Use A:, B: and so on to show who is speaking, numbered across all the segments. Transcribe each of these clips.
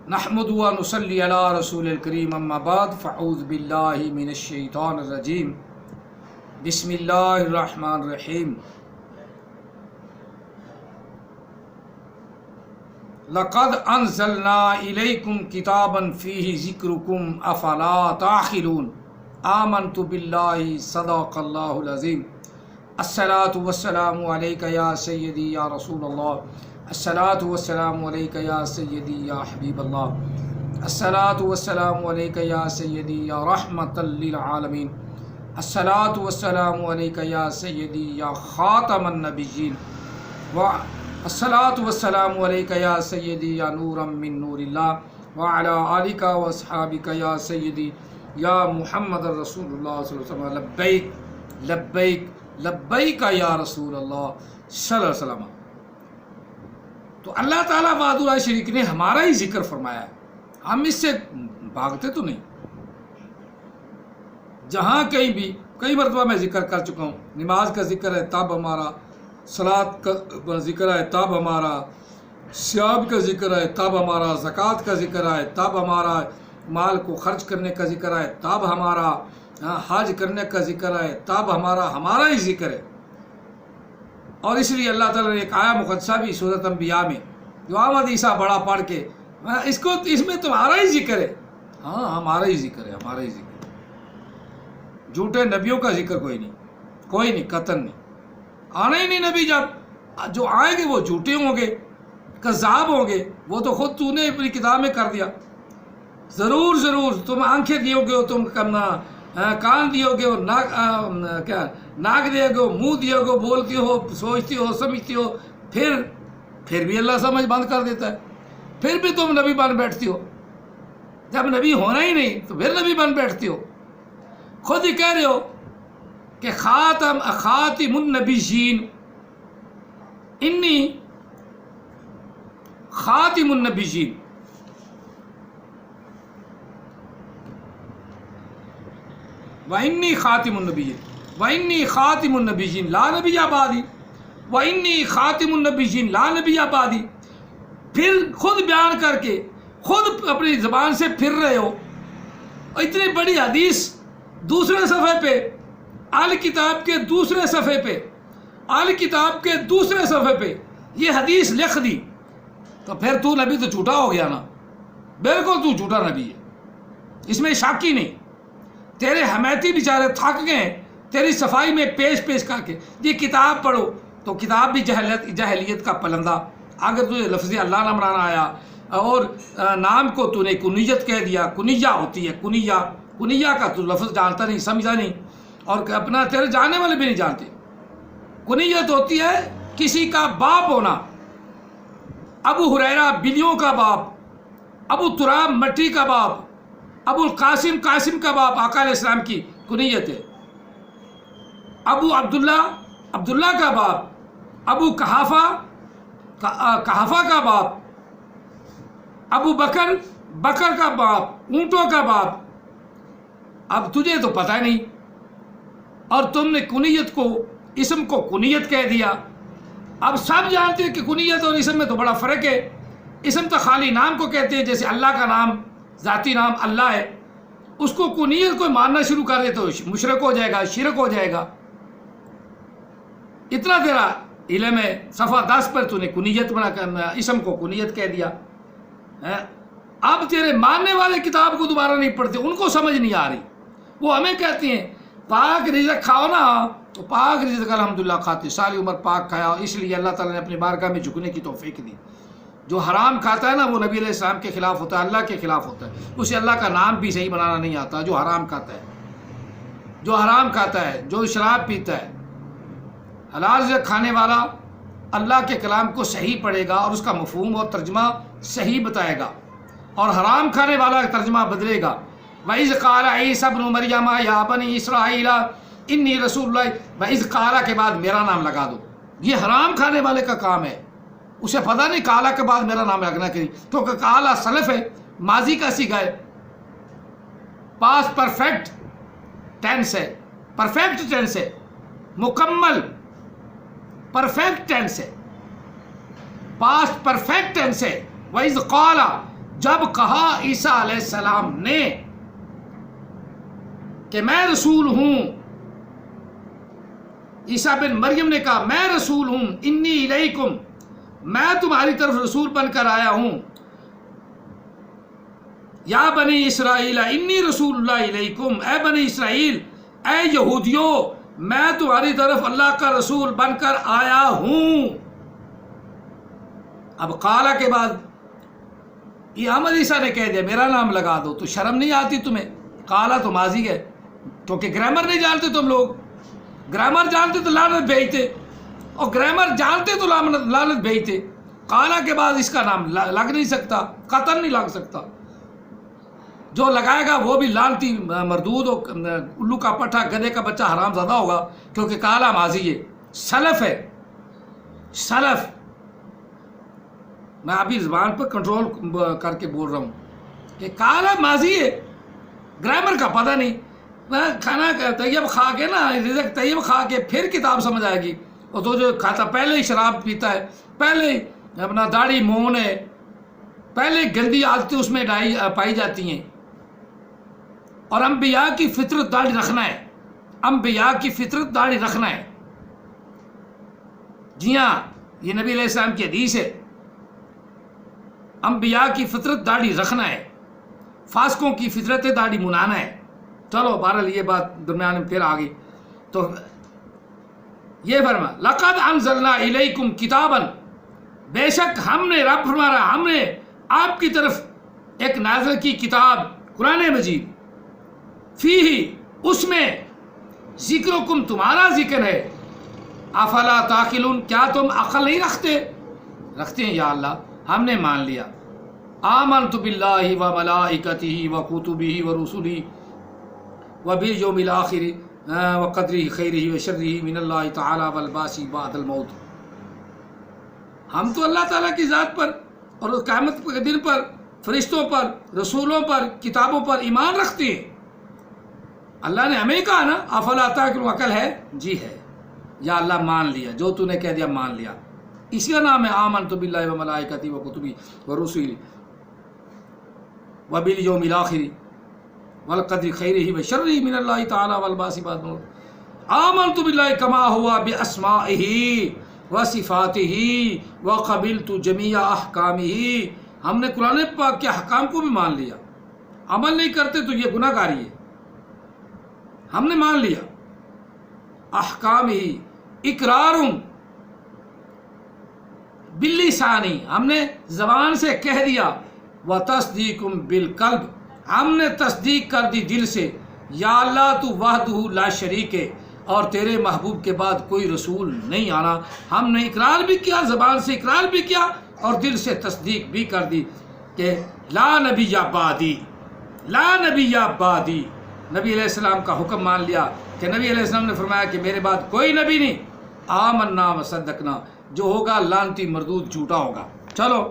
A: نحمد و نصلی علی رسول الکریم اما بعد فاعوذ باللہ من الشیطان الرجیم بسم اللہ الرحمن الرحیم لقد انزلنا الیکم کتابا فیہ ذکرکم افلا تعقلون آمنت باللہ صدق اللہ العظیم الصلاۃ والسلام علیک یا سیدی یا رسول اللہ الصلاۃ والسلام علیک یا سیدی یا حبیب اللہ الصلاۃ والسلام علیک یا سیدی یا رحمۃ للعالمین الصلاۃ والسلام علیک یا سیدی یا خاتم النبیین الصلاۃ والسلام علیک یا سیدی یا نورا من نور اللہ وعلی آلک و اصحابک یا سیدی یا محمد رسول اللہ صلی اللہ علیہ وسلم لبیک لبیک لبیک یا رسول اللہ صلی اللہ علیہ وسلم۔ تو اللہ تعالیٰ وحدہ لا شریک نے ہمارا ہی ذکر فرمایا ہے، ہم اس سے بھاگتے تو نہیں۔ جہاں کہیں بھی کئی مرتبہ میں ذکر کر چکا ہوں، نماز کا ذکر ہے تب ہمارا، صلاۃ کا ذکر ہے تب ہمارا، صیام کا ذکر ہے تب ہمارا، زکوٰۃ کا ذکر ہے تب ہمارا، مال کو خرچ کرنے کا ذکر ہے تب ہمارا، حج کرنے کا ذکر ہے تب ہمارا ہی ذکر ہے۔ اور اس لیے اللہ تعالیٰ نے ایک آیا مقدسہ بھی سورۃ انبیاء میں جو احمد عیسیٰ بڑا پڑھ کے اس میں تمہارا ہی ذکر ہے، ہاں ہمارا ہی ذکر ہے، ہمارا ہی ذکر ہے۔ جھوٹے نبیوں کا ذکر کوئی نہیں، قطعاً نہیں، آنا ہی نہیں نبی۔ جب جو آئیں گے وہ جھوٹے ہوں گے، کذاب ہوں گے، وہ تو خود تو نے اپنی کتاب میں کر دیا۔ ضرور تم آنکھیں دیو گے، تم کان دیو گے، ناک دیو گے، منہ دیو گے، بولتی ہو، سوچتی ہو، سمجھتی ہو، پھر بھی اللہ سمجھ بند کر دیتا ہے، پھر بھی تم نبی بن بیٹھتی ہو۔ جب نبی ہونا ہی نہیں تو پھر نبی بن بیٹھتی ہو۔ خود ہی کہہ رہے ہو کہ خاتم النبیین، انی خاتم النبیین، وَإِنِّي خَاتِمُ النَّبِيِّينَ وَإِنِّي خَاتِمُ النَّبِيِّينَ لَا نَبِيَّ بَعْدِي وَإِنِّي خَاتِمُ النَّبِيِّينَ لَا نَبِيَّ بَعْدِي۔ پھر خود بیان کر کے خود اپنی زبان سے پھر رہے ہو۔ اتنی بڑی حدیث دوسرے صفحے پہ، اہل کتاب کے دوسرے صفحے پہ، اہل کتاب کے دوسرے صفحے پہ یہ حدیث لکھ دی، تو پھر تو نبی تو جھوٹا ہو گیا نا، بالکل تو جھوٹا نبی ہے، اس میں شک ہی نہیں۔ تیرے حمیتی بیچارے تھک گئے تیری صفائی میں پیش کر کے، یہ کتاب پڑھو تو کتاب بھی جہلیت کا پلندہ۔ اگر تجھے لفظ اللہ نہ بنانا آیا اور نام کو تو نے کنیت کہہ دیا، کنیہ ہوتی ہے، کنیہ کا تو لفظ جانتا نہیں، سمجھا نہیں، اور اپنا تیرے جاننے والے بھی نہیں جانتے۔ کنیت ہوتی ہے کسی کا باپ ہونا، ابو ہریرہ بلیوں کا باپ، ابو تراب مٹی کا باپ، ابو القاسم قاسم کا باپ آقا علیہ السلام کی کنیت ہے۔ ابو عبداللہ کا باپ، ابو قحافہ کا باپ، ابو بکر کا باپ، اونٹوں کا باپ۔ اب تجھے تو پتہ نہیں، اور تم نے کنیت کو، اسم کو کنیت کہہ دیا۔ اب سب جانتے ہیں کہ کنیت اور اسم میں تو بڑا فرق ہے۔ اسم تو خالی نام کو کہتے ہیں، جیسے اللہ کا نام ذاتی نام اللہ ہے، اس کو کنیت کو ماننا شروع کر دے تو مشرک ہو جائے گا، شرک ہو جائے گا۔ اتنا تیرا علم ہے، صفحہ 10 پر تو نے کنیت بنا کر اسم کو کنیت کہہ دیا۔ اب تیرے ماننے والے کتاب کو دوبارہ نہیں پڑھتے، ان کو سمجھ نہیں آ رہی، وہ ہمیں کہتے ہیں پاک رزق کھاؤ نا، تو پاک رزق الحمدللہ کھاتے، ساری عمر پاک کھایا، اس لیے اللہ تعالیٰ نے اپنی بارگاہ میں جھکنے کی توفیق دی۔ جو حرام کھاتا ہے نا وہ نبی علیہ السلام کے خلاف ہوتا ہے، اللہ کے خلاف ہوتا ہے، اسے اللہ کا نام بھی صحیح بنانا نہیں آتا۔ جو حرام کھاتا ہے، جو شراب پیتا ہے، حلال رزق کھانے والا اللہ کے کلام کو صحیح پڑھے گا اور اس کا مفہوم اور ترجمہ صحیح بتائے گا، اور حرام کھانے والا ترجمہ بدلے گا۔ وَإِذْ قَالَ عِيسَى ابْنُ مَرْيَمَ يَا بَنِي إِسْرَائِيلَ إِنِّي رَسُولُ اللَّهِ وَإِذْ قَالَ کے بعد میرا نام لگا دو، یہ حرام کھانے والے کا کام ہے۔ اسے پتہ نہیں کالا کے بعد میرا نام لگنا کہ نہیں، کیونکہ کالا سلف ہے، ماضی کا سیگا ہے، پاس پرفیکٹ ٹینس ہے، پرفیکٹ ٹینس ہے، مکمل پرفیکٹ ٹینس ہے، پاس پرفیکٹ ٹینس ہے۔ وَإِذْ قَالَ جب کہا عیسیٰ علیہ السلام نے کہ میں رسول ہوں، عیسیٰ بن مریم نے کہا میں رسول ہوں، انی الیکم، میں تمہاری طرف رسول بن کر آیا ہوں، یا بنی اسرائیل انی رسول اللہ علیکم، اے بنی اسرائیل، اے یہودیوں، میں تمہاری طرف اللہ کا رسول بن کر آیا ہوں۔ اب قالا کے بعد یہ احمد عیسیٰ نے کہہ دیا میرا نام لگا دو، تو شرم نہیں آتی تمہیں؟ قالا تو ماضی ہے، کیونکہ گرامر نہیں جانتے تم لوگ، گرامر جانتے تو لعنت بھیجتے، اور گرامر جانتے تو لعنت بھیجتے۔ قالا کے بعد اس کا نام لگ نہیں سکتا، قطعاً نہیں لگ سکتا، جو لگائے گا وہ بھی لعنتی مردود ہو، الو کا پٹھا گدھے کا بچہ حرام زادہ ہوگا، کیونکہ قالا ماضی ہے، سلف ہے، سلف۔ میں ابھی زبان پر کنٹرول کر کے بول رہا ہوں کہ قالا ماضی ہے، گرامر کا پتہ نہیں۔ کھانا طیب کھا کے نا، رزق طیب کھا کے پھر کتاب سمجھ آئے گی، اور تو جو کھاتا پہلے ہی شراب پیتا ہے، پہلے ہی اپنا داڑھی مون ہے، پہلے گندی عادتیں اس میں پائی جاتی ہیں۔ اور انبیاء کی فطرت داڑھی رکھنا ہے، انبیاء کی فطرت داڑھی رکھنا ہے۔ جی ہاں، یہ نبی علیہ السلام کی حدیث ہے، انبیاء کی فطرت داڑھی رکھنا ہے، فاسقوں کی فطرت داڑھی منانا ہے۔ چلو بہرحال یہ بات درمیان میں پھر آ گئی، تو یہ فرما لقد انزلنا الیکم کتابا، بے شک ہم نے، رب فرما رہا ہم نے آپ کی طرف ایک نازل کی کتاب قرآن مجید، فیہ، اس میں ذکرکم، تمہارا ذکر ہے، افلا تعقلون، کیا تم عقل نہیں رکھتے؟ رکھتے ہیں یا اللہ، ہم نے مان لیا۔ آمنت باللہ و ملائکتہ و کتبہ و رسلہ و بالیوم الآخر و قدرہ خیرہ و شرہ من اللہ تعالی والبعث بعد الموت۔ ہم تو اللہ تعالیٰ کی ذات پر اور قیامت کے دن پر، فرشتوں پر، رسولوں پر، کتابوں پر ایمان رکھتے ہیں۔ اللہ نے ہمیں کہا نا افلا تعقلون، عقل ہے؟ جی ہے یا اللہ، مان لیا، جو تو نے کہہ دیا مان لیا۔ اسی کا نام ہے آمنت باللہ و ملائکتہ و کتبہ و رسلہ و بالیوم الآخر والقدر خیرہ و شرہ من اللہ تعالی والبعث بعد الموت۔ آمنت باللہ کما ہوا باسمائہ و صفاتہ و قبلت جمیع احکامہ، ہم نے قرآن پاک کے احکام کو بھی مان لیا، عمل نہیں کرتے تو یہ گناہ گاری ہے، ہم نے مان لیا۔ احکامہ اقرار باللسانی، ہم نے زبان سے کہہ دیا، و تصدیق بالقلب، ہم نے تصدیق کر دی دل سے، یا اللہ تو وحدہ لا شریک ہے، اور تیرے محبوب کے بعد کوئی رسول نہیں آنا۔ ہم نے اقرار بھی کیا، زبان سے اقرار بھی کیا، اور دل سے تصدیق بھی کر دی کہ لا نبی بعدی، لا نبی بعدی، نبی علیہ السلام کا حکم مان لیا کہ نبی علیہ السلام نے فرمایا کہ میرے بعد کوئی نبی نہیں، آمنا و صدقنا، جو ہوگا لعنتی مردود جھوٹا ہوگا۔ چلو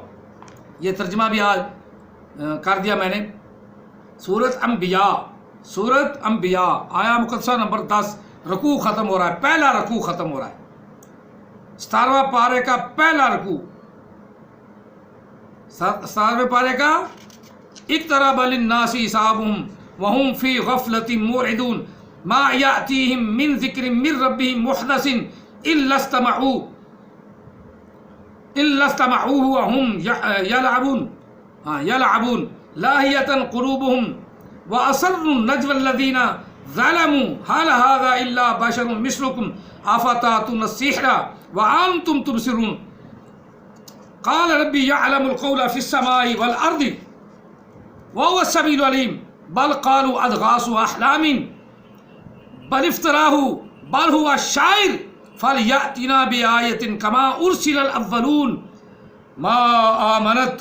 A: یہ ترجمہ بھی آج کر دیا میں نے۔ سورۃ انبیاء، سورۃ انبیاء آیا مقدسہ نمبر 10، رکوع ختم ہو رہا ہے، پہلا رکوع ختم ہو رہا ہے، 17واں پارے کا پہلا رکوع، 17ویں پارے کا اقترب للناس حسابهم وهم في غفلة معرضون ما يأتيهم من ذکر من ربهم محدث إلا استمعوه وهم يلعبون لاهية قلوبهم وأسروا النجوى الذين ظلموا هل هذا إلا بشر مثلكم أفتأتون السحر وأنتم تبصرون قال ربي يعلم القول في السماء والأرض وهو السميع العليم بل قالوا أضغاث أحلام بل افتراه بل هو شاعر فليأتنا بآية كما أرسل الأولون ما آمنت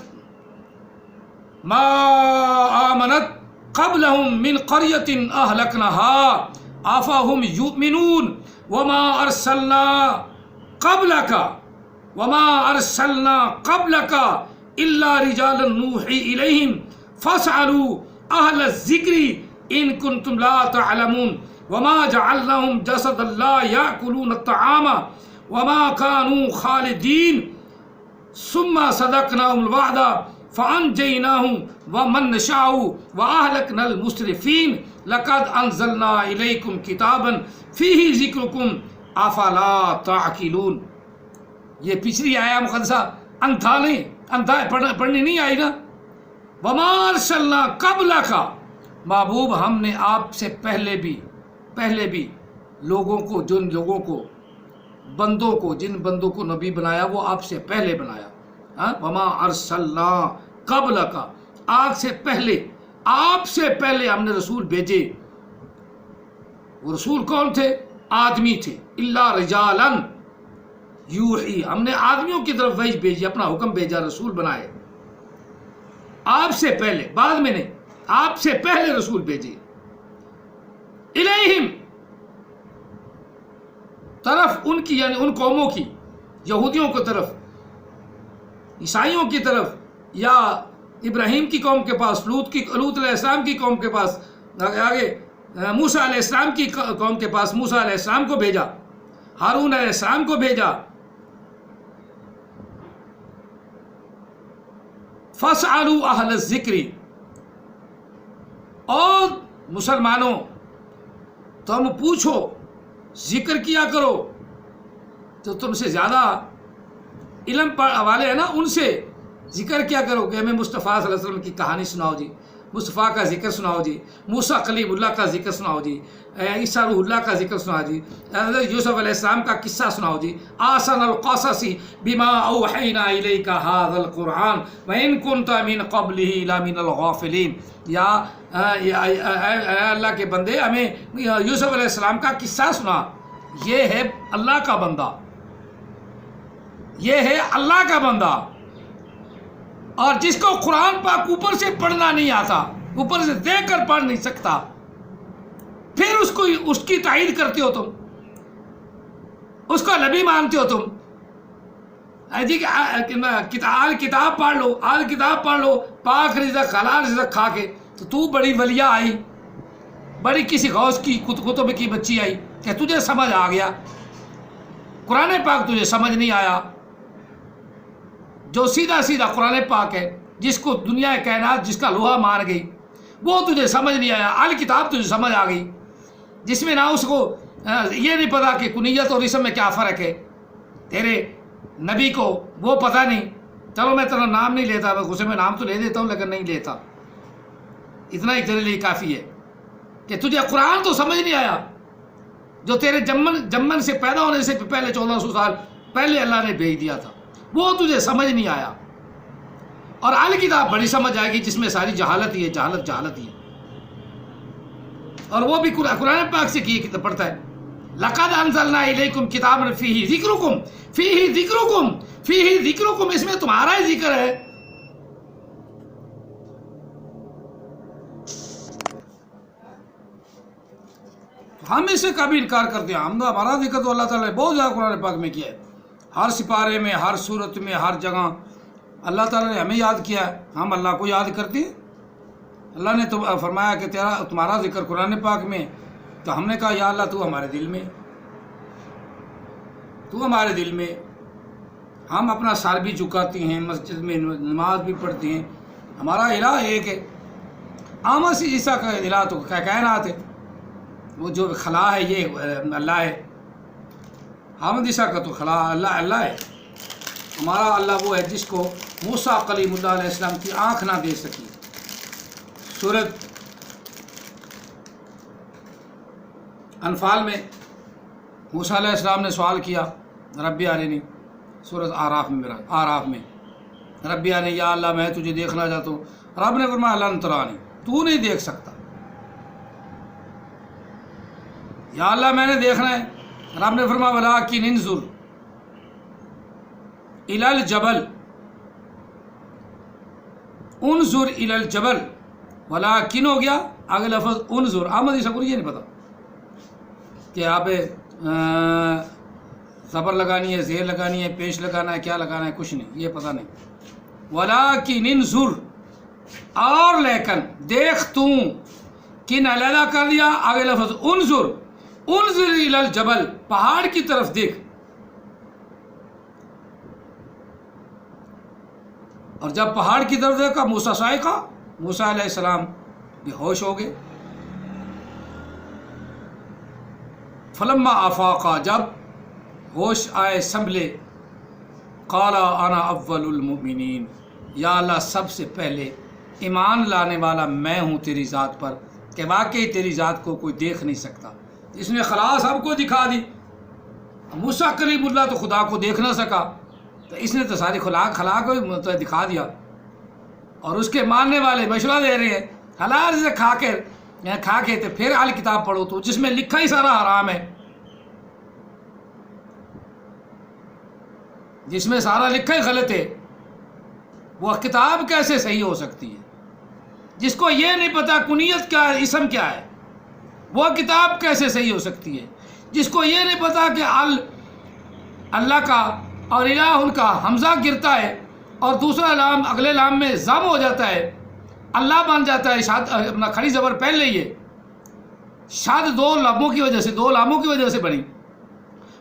A: قبلهم من قرية أهلكناها أفهم يؤمنون وما أرسلنا قبلك إلا رجالا نوحي إليهم فاسألوا أهل الذكر إن كنتم لا تعلمون وما جعلناهم جسدا لا يأكلون الطعام وما كانوا خالدين ثم صدقناهم الوعد فَأَنْجَيْنَاهُ وَمَنْ نَشَاءُ وَأَهْلَكْنَا الْمُسْرِفِينَ لَقَدْ أَنزَلْنَا إِلَيْكُمْ كِتَابًا فِيهِ ذِكْرُكُمْ أَفَلَا تَعْقِلُونَ۔ یہ پچھلی آیا مقدسہ اندھا نہیں، اندھا پڑھنی نہیں آئی نا۔ وَمَا أَرْسَلْنَا قَبْلَكَ، محبوب ہم نے آپ سے پہلے بھی لوگوں کو، جن لوگوں کو، بندوں کو، جن بندوں کو نبی بنایا وہ آپ سے پہلے بنایا۔ وَمَا أَرْسَلْنَا قَبْلَكَ، آپ سے پہلے ہم نے رسول بھیجے۔ وہ رسول کون تھے؟ آدمی تھے۔ إِلَّا رِجَالًا یوحی، ہم نے آدمیوں کی طرف وحی بھیجی، اپنا حکم بھیجا، رسول بنائے۔ آپ سے پہلے، بعد میں نہیں، آپ سے پہلے رسول بھیجے۔ الیہم، طرف ان کی، یعنی ان قوموں کی، یہودیوں کی طرف، عیسائیوں کی طرف، یا ابراہیم کی قوم کے پاس، لوط علیہ السلام کی قوم کے پاس، آگے موسیٰ علیہ السلام کی قوم کے پاس موسیٰ علیہ السلام کو بھیجا، ہارون علیہ السلام کو بھیجا۔ فَاسْأَلُوا أَهْلَ الذِّكْرِ، اور مسلمانوں تم پوچھو، ذکر کیا کرو، تو تم سے زیادہ علم والے ہیں نا، ان سے ذکر کیا کرو کہ ہمیں مصطفیٰ صلی اللہ علیہ وسلم کی کہانی سناؤ جی، مصطفیٰ کا ذکر سناؤ جی، موسیٰ کلیم اللہ کا ذکر سناؤ جی، عیسیٰ روح اللہ کا ذکر سناؤ جی، حضرت یوسف علیہ السلام کا قصہ سناؤ جی۔ احسن القصص بما اوحینا الیک ھذا القرآن وان کنت من قبلہ لمن الغافلین۔ یا اے اللہ کے بندے، ہمیں یوسف علیہ السلام کا قصہ سنا۔ یہ ہے اللہ کا بندہ، یہ ہے اللہ کا بندہ، اور جس کو قرآن پاک اوپر سے پڑھنا نہیں آتا، اوپر سے دیکھ کر پڑھ نہیں سکتا، پھر اس کی تائید کرتے ہو تم، اس کو نبی مانتے ہو تم۔ جی کتاب پڑھ لو، کتاب پڑھ لو، پاک رزق حلال رزق کھا کے، تو بڑی ولیہ آئی، بڑی کسی غوث کی کتب کی بچی آئی کہ تجھے سمجھ آ گیا، قرآن پاک تجھے سمجھ نہیں آیا۔ جو سیدھا سیدھا قرآن پاک ہے، جس کو دنیا کائنات جس کا لوہا مان گئی، وہ تجھے سمجھ نہیں آیا۔ الکتاب تجھے سمجھ آ گئی، جس میں نہ اس کو یہ نہیں پتا کہ کنیت اور اسم میں کیا فرق ہے، تیرے نبی کو وہ پتہ نہیں۔ چلو میں تیرا نام نہیں لیتا، میں غصے میں نام تو لے دیتا ہوں لیکن نہیں لیتا، اتنا ہی تیرے لیے کافی ہے کہ تجھے قرآن تو سمجھ نہیں آیا، جو تیرے جمن سے پیدا ہونے سے پہلے 1400 سال پہلے اللہ نے بھیج دیا تھا، وہ تجھے سمجھ نہیں آیا۔ اور الکتاب بڑی سمجھ آئے گی، جس میں ساری جہالت ہی ہے، جہالت ہی ہے، اور وہ بھی قرآن پاک سے پڑھتا ہے۔ لَقَدْ أَنزَلْنَا إِلَيْكُمْ كِتَابًا فِيهِ ذِكْرُكُمْ، اس میں تمہارا ہی ذکر ہے۔ ہم اس سے کبھی انکار کرتے ہیں، ہمارا ذکر تو اللہ تعالیٰ نے بہت زیادہ قرآن پاک میں کیا ہے، ہر سپارے میں، ہر صورت میں، ہر جگہ اللہ تعالیٰ نے ہمیں یاد کیا ہے، ہم اللہ کو یاد کرتے ہیں۔ اللہ نے تو فرمایا کہ تمہارا ذکر قرآن پاک میں، تو ہم نے کہا یا اللہ تو ہمارے دل میں، تو ہمارے دل میں۔ ہم اپنا سر بھی جھکاتے ہیں، مسجد میں نماز بھی پڑھتے ہیں، ہمارا الہ ایک ہے۔ آمد عیسیٰ کا الہ تو کائنات ہے، وہ جو خلا ہے یہ اللہ ہے، حامد عیسیٰ کا تو خلا اللہ ہے۔ ہمارا اللہ وہ ہے جس کو موسیٰ کلیم اللہ علیہ السلام کی آنکھ نہ دے سکی۔ سورت انفال میں موسیٰ علیہ السلام نے سوال کیا، ربی ارنی، سورت آراف میں ربی ارنی، یا اللہ میں تجھے دیکھنا چاہتا ہوں۔ رب نے فرمایا لن ترانی، تو نہیں دیکھ سکتا۔ یا اللہ میں نے دیکھنا ہے، رب نے فرمایا ولکن انظر الی الجبل، انظر الی الجبل، ولکن ہو گیا آگے لفظ انظر۔ احمد عیسیٰ کو یہ نہیں پتا کہ آپ زبر لگانی ہے، زیر لگانی ہے، پیش لگانا ہے، کیا لگانا ہے، کچھ نہیں، یہ پتہ نہیں۔ ولکن انظر، اور لیکن دیکھ تو، کن علیحدہ کر دیا، آگے لفظ انظر، انظر الی الجبل، پہاڑ کی طرف دیکھ۔ اور جب پہاڑ کی طرف دیکھا موسیٰ صاعقہ، موسیٰ علیہ السلام بے ہوش ہو گئے. فلما افاقا، جب ہوش آئے سنبھلے، قال انا اول المؤمنین، یا اللہ سب سے پہلے ایمان لانے والا میں ہوں تیری ذات پر، کہ واقعی تیری ذات کو کوئی دیکھ نہیں سکتا. اس نے خلا سب کو دکھا دی. موسیٰ کلیم اللہ تو خدا کو دیکھ نہ سکا، تو اس نے تو ساری خلا کو دکھا دیا. اور اس کے ماننے والے مشورہ دے رہے ہیں حلال سے کھا کے تو پھر اہل کتاب پڑھو، تو جس میں لکھا ہی سارا حرام ہے، جس میں سارا لکھا ہی غلط ہے، وہ کتاب کیسے صحیح ہو سکتی ہے؟ جس کو یہ نہیں پتا کنیت کیا ہے، اسم کیا ہے، وہ کتاب کیسے صحیح ہو سکتی ہے؟ جس کو یہ نہیں پتا کہ اللہ کا اور الہ ان کا حمزہ گرتا ہے اور دوسرا لام اگلے لام میں ضم ہو جاتا ہے، اللہ بن جاتا ہے، اپنا کھڑی زبر پہن لئیے، شاد دو لاموں کی وجہ سے بنی.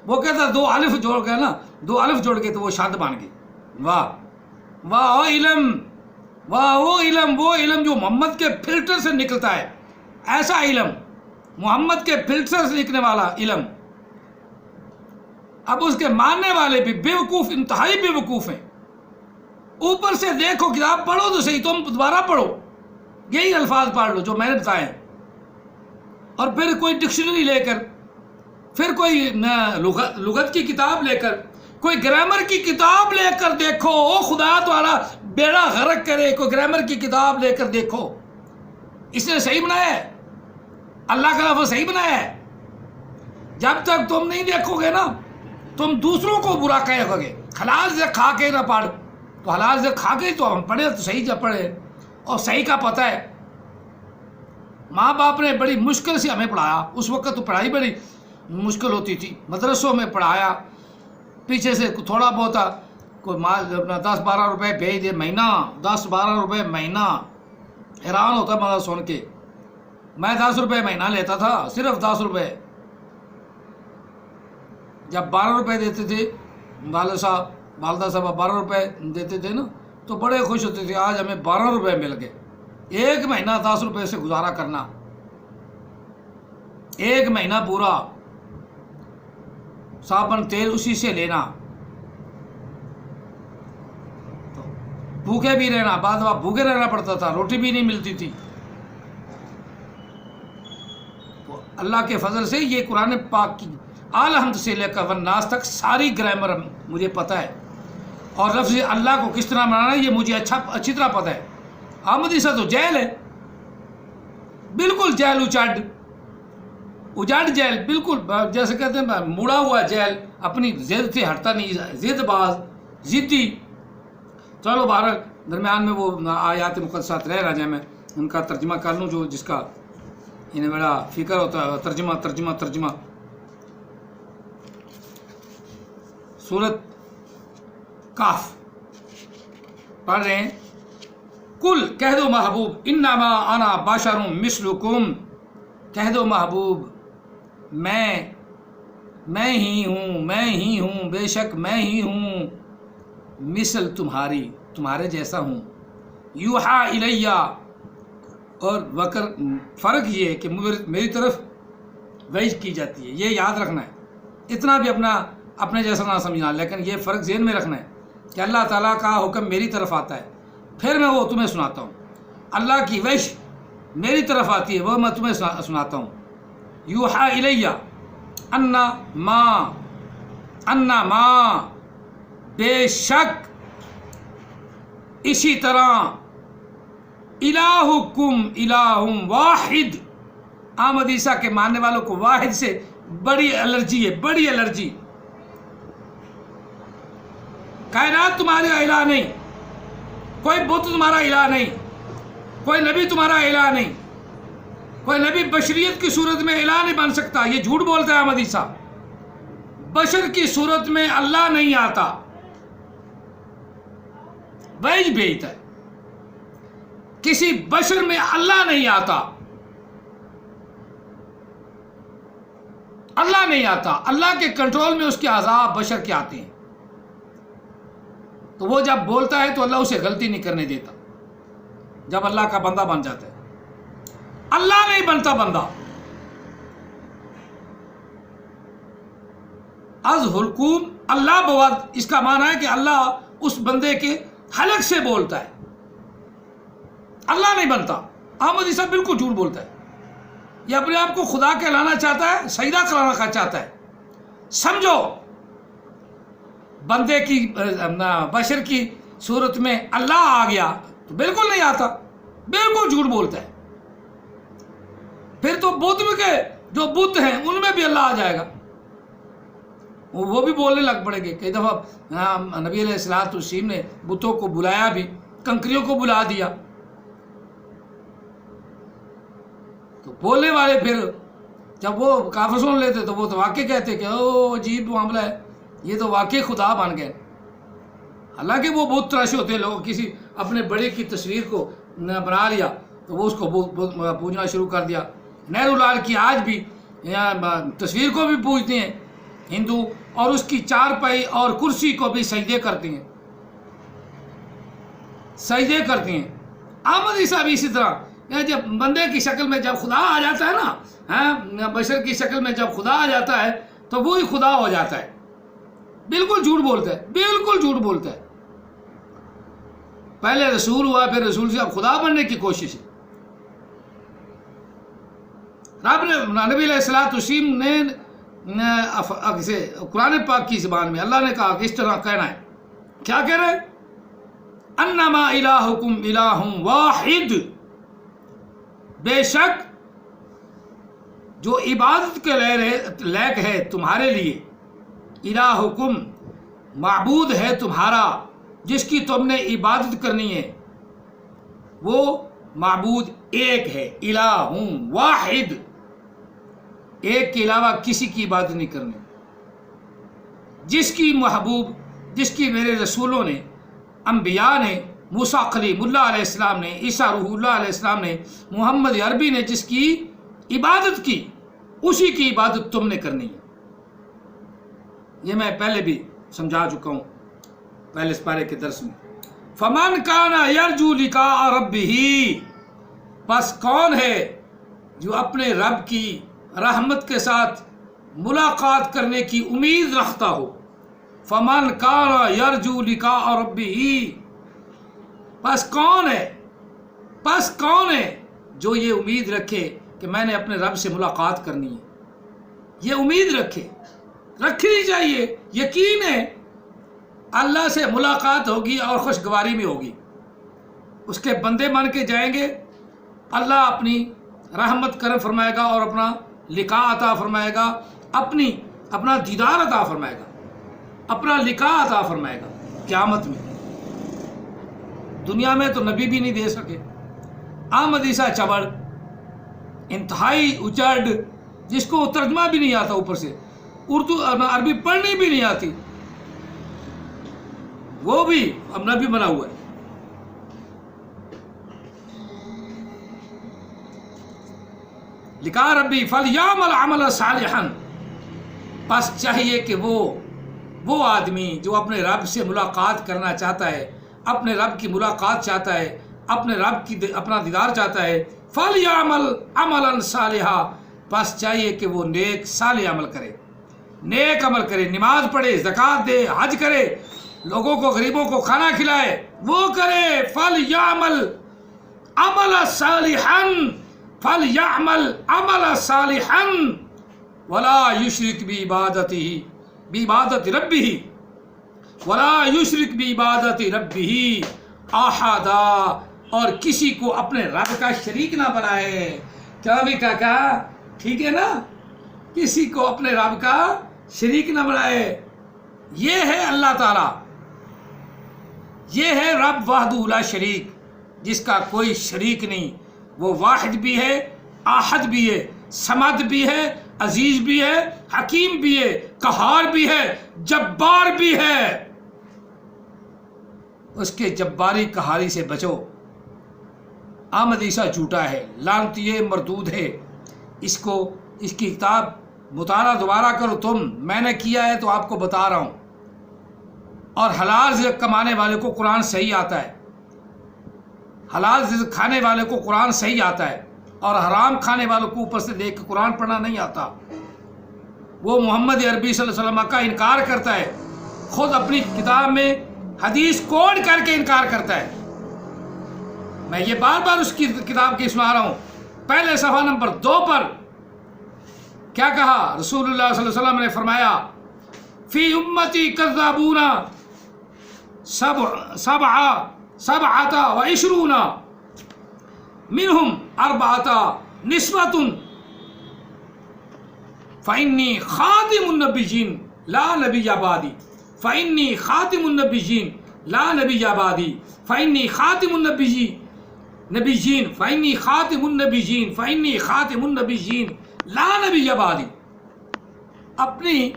A: وہ کہتا دو الف جوڑ گیا نا، دو الف جوڑ کے تو وہ شاد بن گئی. واہ واہ وہ علم، واہ وہ علم جو محمد کے فلٹر سے نکلتا ہے، ایسا علم، محمد کے فلٹر سے نکلنے والا علم. اب اس کے ماننے والے بھی بیوقوف، انتہائی بیوقوف ہیں. اوپر سے دیکھو کتاب پڑھو تو صحیح، تم دوبارہ پڑھو، یہی الفاظ پڑھ لو جو میں نے بتائے ہیں، اور پھر کوئی ڈکشنری لے کر، پھر کوئی لغت کی کتاب لے کر، کوئی گرامر کی کتاب لے کر دیکھو. او خدا تمہارا بیڑا غرق کرے، کوئی گرامر کی کتاب لے کر دیکھو، اس نے صحیح بنایا ہے، اللہ کا لفظ صحیح بنایا ہے. جب تک تم نہیں دیکھو گے نا، تم دوسروں کو برا کہو گے. حلال سے کھا کے نہ پڑھ، تو حلال سے کھا کے تو ہم پڑھے تو صحیح جب پڑھے، اور صحیح کا پتہ ہے. ماں باپ نے بڑی مشکل سے ہمیں پڑھایا، اس وقت تو پڑھائی بڑی مشکل ہوتی تھی، مدرسوں میں پڑھایا، پیچھے سے تھوڑا بہت کوئی مال اپنا 10-12 روپے بھیج دے مہینہ، 10-12 روپے مہینہ. حیران ہوتا مگر سن کے، میں 10 روپے مہینہ لیتا تھا، صرف 10 روپے. جب 12 روپے دیتے تھے والدہ صاحب 12 روپے دیتے تھے نا، تو بڑے خوش ہوتے تھے، آج ہمیں 12 روپے مل گئے. ایک مہینہ 10 روپے سے گزارا کرنا، ایک مہینہ پورا صابن تیل اسی سے لینا، تو بھوکے بھی رہنا، بعد میں بھوکے رہنا پڑتا تھا، روٹی بھی نہیں ملتی تھی. تو اللہ کے فضل سے یہ قرآن پاک کی الحمد سے لے کر والناس تک ساری گرامر مجھے پتہ ہے، اور لفظ اللہ کو کس طرح بنانا ہے یہ مجھے اچھی طرح پتہ ہے. احمدی سا تو جیل ہے، بالکل جیل اجاڑ جیل، بالکل جیسے کہتے ہیں مڑا ہوا جیل، اپنی ضد سے ہٹتا نہیں، ضد باز، ضدی. چلو بہرحال درمیان میں وہ آیات مقدسات رہ جائیں، میں ان کا ترجمہ کر لوں، جو جس کا انہیں بڑا فکر ہوتا ہے. ترجمہ سورت کاف پڑھ رہے ہیں. کل کہہ دو محبوب، انما انا بشر مثلکم، کہہ دو محبوب میں ہی ہوں، بے شک میں ہی ہوں، مثل تمہارے جیسا ہوں. یوحا الیہ، اور فرق یہ ہے کہ میری طرف وحی کی جاتی ہے، یہ یاد رکھنا ہے. اتنا بھی اپنے جیسا نہ سمجھنا، لیکن یہ فرق ذہن میں رکھنا ہے کہ اللہ تعالیٰ کا حکم میری طرف آتا ہے، پھر میں وہ تمہیں سناتا ہوں. اللہ کی وحی میری طرف آتی ہے، وہ میں تمہیں سناتا ہوں. یوحا الیہ انما بے شک اسی طرح الہکم الہ واحد. احمد عیسیٰ کے ماننے والوں کو واحد سے بڑی الرجی ہے، بڑی الرجی. کائنات تمہارا الہ نہیں، کوئی بت تمہارا الہ نہیں، کوئی نبی تمہارا الہ نہیں، کوئی نبی بشریت کی صورت میں الہ نہیں بن سکتا. یہ جھوٹ بولتا ہے احمد عیسیٰ، بشر کی صورت میں اللہ نہیں آتا، وحی بھیجتا ہے. کسی بشر میں اللہ نہیں آتا، اللہ کے کنٹرول میں اس کے عذاب بشر کے آتے ہیں. تو وہ جب بولتا ہے تو اللہ اسے غلطی نہیں کرنے دیتا جب اللہ کا بندہ بن جاتا ہے. اللہ نہیں بنتا بندہ. از حلقوم اللہ بواد، اس کا معنی ہے کہ اللہ اس بندے کے حلق سے بولتا ہے. اللہ نہیں بنتا. احمد عیسیٰ بالکل جھوٹ بولتا ہے. یہ اپنے آپ کو خدا کہلانا چاہتا ہے، سجدہ کرانا چاہتا ہے. سمجھو بندے کی بشر کی صورت میں اللہ آ گیا تو بالکل نہیں آتا، بالکل جھوٹ بولتا ہے. پھر تو بدھ کے جو بت ہیں ان میں بھی اللہ آ جائے گا، وہ بھی بولنے لگ پڑیں گے. کئی دفعہ نبی علیہ الصلوۃ والتسلیم نے بتوں کو بلایا بھی، کنکریوں کو بلا دیا. تو بولنے والے پھر جب وہ کافر سن لیتے تو وہ تو واقعی کہتے کہ او عجیب معاملہ ہے، یہ تو واقعی خدا بن گئے. حالانکہ وہ بت تراشے ہوتے ہیں. لوگ کسی اپنے بڑے کی تصویر کو بنا لیا تو وہ اس کو پوجنا شروع کر دیا. نہرو لال کی آج بھی تصویر کو بھی پوجتے ہیں ہندو، اور اس کی چارپائی اور کرسی کو بھی سجدے کرتے ہیں، سجدے کرتے ہیں. احمد عیسیٰ بھی اسی طرح جب بندے کی شکل میں جب خدا آ جاتا ہے نا، بشر کی شکل میں جب خدا آ جاتا ہے تو وہی خدا ہو جاتا ہے. بالکل جھوٹ بولتا ہے، بالکل جھوٹ بولتا ہے. پہلے رسول ہوا، پھر رسول سے اب خدا بننے کی کوشش ہے. رب نے نبی علیہ الصلوۃ والتسلیم نے قرآن پاک کی زبان میں اللہ نے کہا کہ اس طرح کہنا ہے. کیا کہہ رہے؟ انما الہکم الہ واحد، بے شک جو عبادت کے لائق ہے تمہارے لیے، الہکم معبود ہے تمہارا جس کی تم نے عبادت کرنی ہے، وہ معبود ایک ہے. الہ واحد، ایک کے علاوہ کسی کی عبادت نہیں کرنی. جس کی محبوب، جس کی میرے رسولوں نے، انبیاء نے، موسیٰ کلیم اللہ علیہ السلام نے، عیسیٰ روح اللہ علیہ السلام نے، محمد عربی نے جس کی عبادت کی، اسی کی عبادت تم نے کرنی ہے. یہ میں پہلے بھی سمجھا چکا ہوں پہلے اس پارے کے درس میں. فمن کان یرجو لقاء ربہ، پس کون ہے جو اپنے رب کی رحمت کے ساتھ ملاقات کرنے کی امید رکھتا ہو. فمن کان یرجو لقاء ربہ، پس کون ہے جو یہ امید رکھے کہ میں نے اپنے رب سے ملاقات کرنی ہے. یہ امید رکھنی چاہیے. یقین ہے اللہ سے ملاقات ہوگی اور خوشگواری میں ہوگی. اس کے بندے بن کے جائیں گے، اللہ اپنی رحمت کرم فرمائے گا اور اپنا لقاء عطا فرمائے گا، اپنا دیدار عطا فرمائے گا، اپنا لقاء عطا فرمائے گا قیامت میں. دنیا میں تو نبی بھی نہیں دے سکے. احمد عیسیٰ چبڑ، انتہائی اچڑ، جس کو ترجمہ بھی نہیں آتا، اوپر سے اردو عربی پڑھنی بھی نہیں آتی، وہ بھی اب نبی بنا ہوا ہے. لقاء ربی فلیعمل عملا صالحا، پس چاہیے کہ وہ آدمی جو اپنے رب سے ملاقات کرنا چاہتا ہے، اپنے رب کی ملاقات چاہتا ہے، اپنے رب کی اپنا دیدار چاہتا ہے، فلیعمل عملا صالحا، پس چاہیے کہ وہ نیک صالح عمل کرے، نیک عمل کرے، نماز پڑھے، زکوٰۃ دے، حج کرے، لوگوں کو، غریبوں کو کھانا کھلائے، وہ کرے. فلیعمل عملا صالحا، فلیعمل عملا صالحا ولا یشرک بعبادت ربہ، ولا یشرک بعبادت ربہ احدا، اور کسی کو اپنے رب کا شریک نہ بنائے. کیا بھی کہا؟ ٹھیک ہے نا؟ کسی کو اپنے رب کا شریک نہ بنائے. یہ ہے اللہ تعالیٰ، یہ ہے رب وحدہ لا شریک، جس کا کوئی شریک نہیں. وہ واحد بھی ہے، احد بھی ہے، صمد بھی ہے، عزیز بھی ہے، حکیم بھی ہے، قہار بھی ہے، جبار بھی ہے. اس کے جباری قہاری سے بچو. احمد عیسیٰ جھوٹا ہے، لعنتی ہے، مردود ہے. اس کی کتاب مطالعہ دوبارہ کرو تم. میں نے کیا ہے تو آپ کو بتا رہا ہوں. اور حلال رزق کمانے والے کو قرآن صحیح آتا ہے، حلال رزق کھانے والے کو قرآن صحیح آتا ہے، اور حرام کھانے والوں کو اوپر سے دیکھ کے قرآن پڑھنا نہیں آتا۔ وہ محمد عربی صلی اللہ علیہ وسلم کا انکار کرتا ہے، خود اپنی کتاب میں حدیث کوڈ کر کے انکار کرتا ہے۔ میں یہ بار بار اس کی کتاب کی سنا رہا ہوں۔ پہلے صفحہ نمبر 2 پر کیا کہا؟ رسول اللہ صلی اللہ علیہ وسلم نے فرمایا فی امتی کذابون سبعۃ و عشرون منہم اربعۃ نسوۃ فإنی خاتم النبیین لا نبی بعدی، فإنی خاتم النبیین لا نبی بعدی، فإنی خاتم النبیین فإنی خاتم النبیین فإنی خاتم النبیین لا نبی بعدی۔ اپنی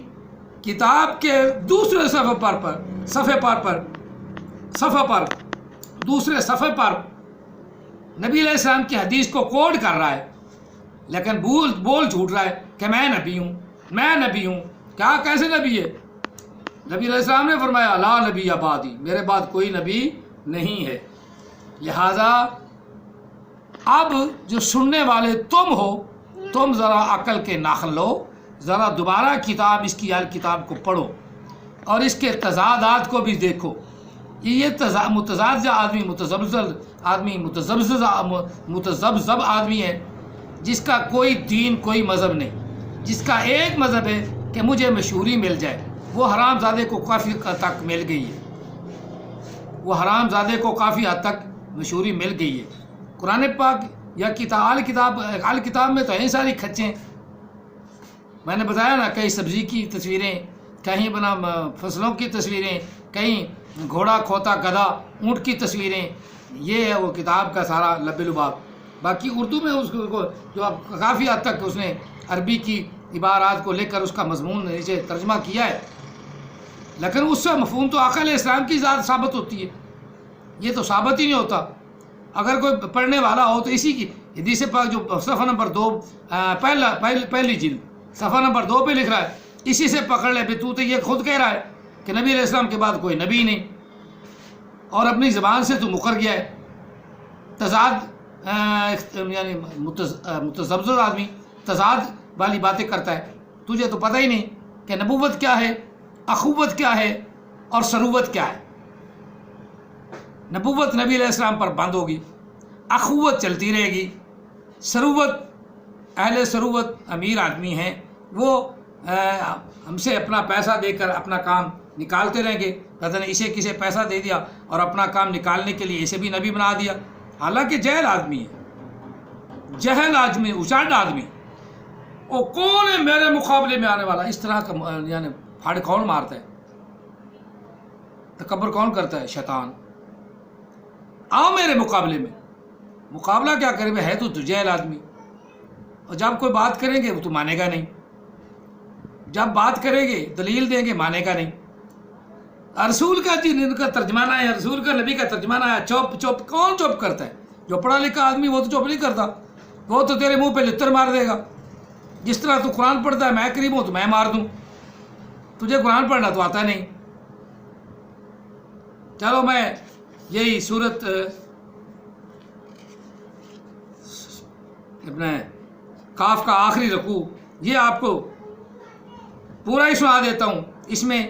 A: کتاب کے دوسرے دوسرے صفحے پر نبی علیہ السلام کی حدیث کو کوڈ کر رہا ہے، لیکن بول جھوٹ رہا ہے کہ میں نبی ہوں۔ کیا کیسے نبی ہے؟ نبی علیہ السلام نے فرمایا لا نبی بعدی، میرے بعد کوئی نبی نہیں ہے۔ لہذا اب جو سننے والے تم ہو، تم ذرا عقل کے ناخن لو، ذرا دوبارہ اس کی کتاب کو پڑھو اور اس کے تضادات کو بھی دیکھو۔ یہ متضاد آدمی، متذبذب آدمی ہے، جس کا کوئی دین کوئی مذہب نہیں، جس کا ایک مذہب ہے کہ مجھے مشہوری مل جائے۔ وہ حرام زادے کو کافی حد تک مل گئی ہے، مشہوری مل گئی ہے۔ قرآن پاک یا کتاب میں تو ہیں ساری کھچیں۔ میں نے بتایا نا، کہیں سبزی کی تصویریں، کہیں بنا فصلوں کی تصویریں، کہیں گھوڑا کھوتا گدھا اونٹ کی تصویریں، یہ ہے وہ کتاب کا سارا لب لباب۔ باقی اردو میں اس کو جو کافی حد تک اس نے عربی کی عبارات کو لے کر اس کا مضمون نیچے ترجمہ کیا ہے، لیکن اس سے مفہوم تو آقا علیہ السلام کی ذات ثابت ہوتی ہے، یہ تو ثابت ہی نہیں ہوتا۔ اگر کوئی پڑھنے والا ہو تو اسی کی حدیث پاک جو صفحہ نمبر 2 پہلی جلد صفحہ نمبر 2 پہ لکھ رہا ہے، اسی سے پکڑ لے بھی تو یہ خود کہہ رہا ہے کہ نبی علیہ السلام کے بعد کوئی نبی نہیں، اور اپنی زبان سے تو مکر گیا ہے۔ تضاد یعنی متذبذب آدمی تضاد والی باتیں کرتا ہے۔ تجھے تو پتہ ہی نہیں کہ نبوت کیا ہے، اخوت کیا ہے اور سروت کیا ہے۔ نبوت نبی علیہ السلام پر بند ہوگی، اخوت چلتی رہے گی، سروت اہل سروت امیر آدمی ہیں، وہ ہم سے اپنا پیسہ دے کر اپنا کام نکالتے رہیں گے، پتہ نہیں اسے کسے پیسہ دے دیا اور اپنا کام نکالنے کے لیے اسے بھی نبی بنا دیا، حالانکہ جہل آدمی اچاٹ آدمی۔ وہ کون ہے میرے مقابلے میں آنے والا؟ اس طرح کا یعنی پھاڑ کون مارتا ہے، تکبر کون کرتا ہے؟ شیطان۔ آؤ میرے مقابلے میں، مقابلہ کیا کرے؟ ہے تو جہل آدمی، اور جب کوئی بات کریں گے وہ تو مانے گا نہیں، جب بات کریں گے دلیل دیں گے مانے گا نہیں۔ رسول کا ان کا ترجمانہ ہے، رسول کا نبی کا ترجمانہ ہے، چوپ کون چوپ کرتا ہے؟ جو پڑھا لکھا آدمی وہ تو چوپ نہیں کرتا، وہ تو تیرے منہ پہ لتر مار دے گا۔ جس طرح تو قرآن پڑھتا ہے، میں قریب ہوں تو میں مار دوں، تجھے قرآن پڑھنا تو آتا نہیں۔ چلو میں یہی سورت اپنے کاف کا آخری رکوع یہ آپ کو پورا ہی سنا دیتا ہوں۔ اس میں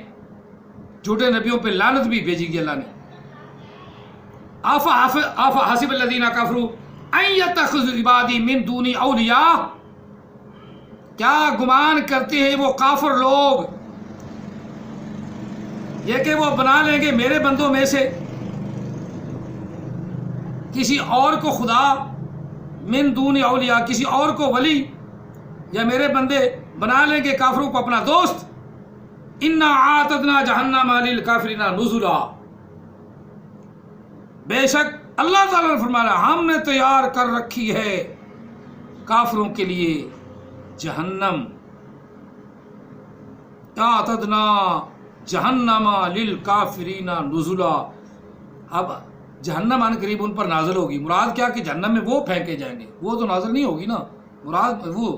A: جھوٹے نبیوں پہ لعنت بھی بھیجی گئی اللہ نے۔ آفا حسب الذین کفروا ان یتخذوا عبادی من دونی اولیاء، کیا گمان کرتے ہیں وہ کافر لوگ یہ کہ وہ بنا لیں گے میرے بندوں میں سے کسی اور کو خدا، من دون اولیاء کسی اور کو ولی، یا میرے بندے بنا لیں گے کافروں کو اپنا دوست۔ انا اعتدنا جہنم للکافرین نزلا، بے شک اللہ تعالیٰ نے فرمایا ہم نے تیار کر رکھی ہے کافروں کے لیے جہنم۔ اعتدنا جہنم للکافرین نزلا، اب جہنم ان قریب ان پر نازل ہوگی۔ مراد کیا کہ جہنم میں وہ پھینکے جائیں گے، وہ تو نازل نہیں ہوگی نا، مراد وہ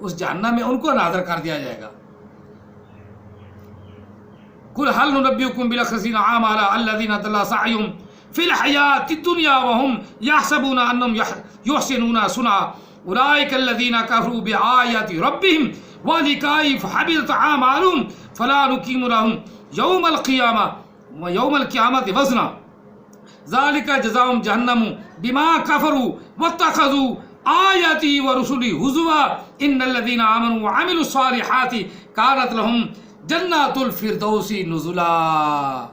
A: اس جہنم میں ان کو نازل کر دیا جائے گا۔ قل هل ننبئكم بالاخسرين اعمالا الذين ضل سعيهم في الحياة الدنيا وهم يحسبون انهم يحسنون صنعا اولئك الذين كفروا بآيات ربهم ولقائه فحبطت اعمالهم فلا نقيم لهم يوم القيامة وزنا ذلك جزاؤهم جهنم بما كفروا واتخذوا آياتي ورسلي هزوا ان الذين آمنوا وعملوا الصالحات كانت لهم جنات الفردوس نزلا.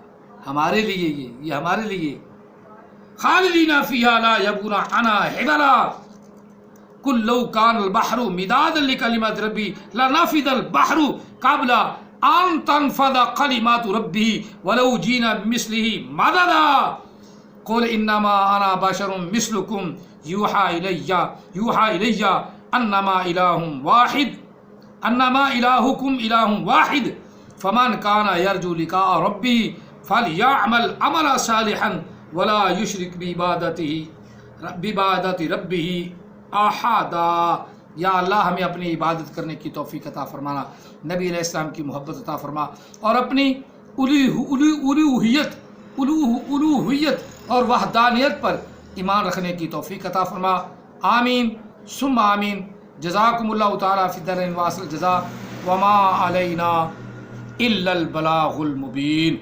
A: ہمارے لیے یہ ہمارے لیے خالدین فیہا لا یبغون عنہا حولا قل لو کان البحر مدادا لکلمات ربی لنفد البحر قبل ان تنفد کلمات ربی ولو جینا بمثلہ مددا قل انما انا بشر مثلکم یوحى الی انما الہکم الہ واحد فمن کان یرجو لقاء ربہ فلیعمل عملا صالحا ولا یشرک بعبادت ربہ احدا. یا اللہ ہمیں اپنی عبادت کرنے کی توفیق عطا فرمانا، نبی علیہ السلام کی محبت عطا فرما، اور اپنی الوہیت اور وحدانیت پر ایمان رکھنے کی توفیق عطا فرما. آمین ثم آمین. جزاکم اللہ تعالیٰ فی الدارین واصل الجزاء وما علینا الا البلاغ المبین.